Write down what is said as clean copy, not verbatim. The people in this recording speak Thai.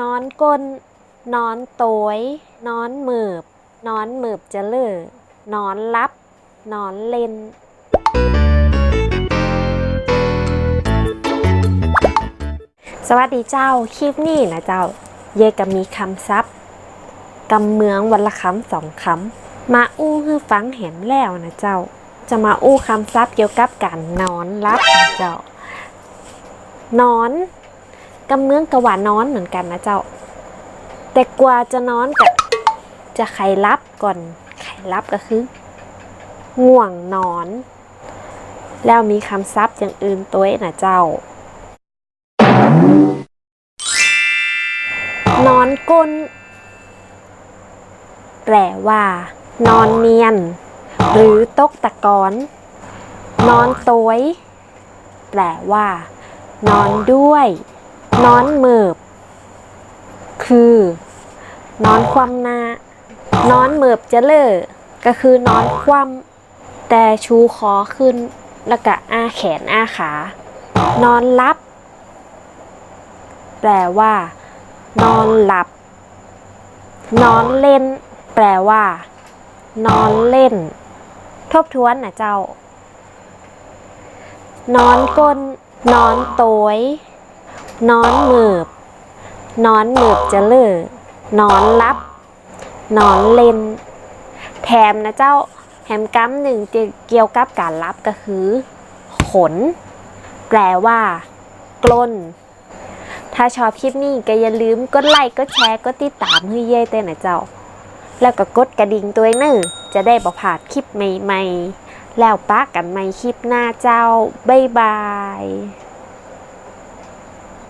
นอนก้นนอนโตยนอนหมืบนอนหมืบจะเล่อนอนลับนอนเล่นสวัสดีเจ้าคลิปนี้นะเจ้าเยก็มีคำศัพท์กำเมืองวันละคำสองคำมาอู้ให้ฟังแหมแล้วนะเจ้าจะมาอู้คำศัพท์เกี่ยวกับการนอนลับนะเจ้านอนกำเมืองกะว่านอนเหมือนกันนะเจ้าแต่กว่าจะนอนกับจะไขลับก่อนไขลับก็คือง่วงนอนแล้วมีคำศัพท์อย่างอื่นตัวนะเจ้านอนก้นแปลว่านอนเนียนหรือตกตะกอนนอนโตยแปลว่านอนด้วยนอนเมิบคือนอนคว่ำหน้านอนเมิบจะเล่อก็คือนอนคว่ำแต่ชูคอขึ้นแล้วก็อ้าแขนอ้าขานอนลับแปลว่านอนหลับนอนเล่นแปลว่านอนเล่นทบทวนนะเจ้านอนก้นนอนโตยนอนหมืบนอนหมืบจะเล่อนอนลับนอนเล่นแถมนะเจ้าแถมกำหนึ่งเกี่ยวกับการลับก็คือขนแปลว่ากลนถ้าชอบคลิปนี้ก็อย่าลืมกดไลค์กดแชร์กดติดตามให้เย่เต้นะเจ้าแล้วก็กดกระดิ่งตัวนึงจะได้บ่พลาดคลิปใหม่ๆแล้วปะกันใหม่คลิปหน้าเจ้าบ๊ายบาย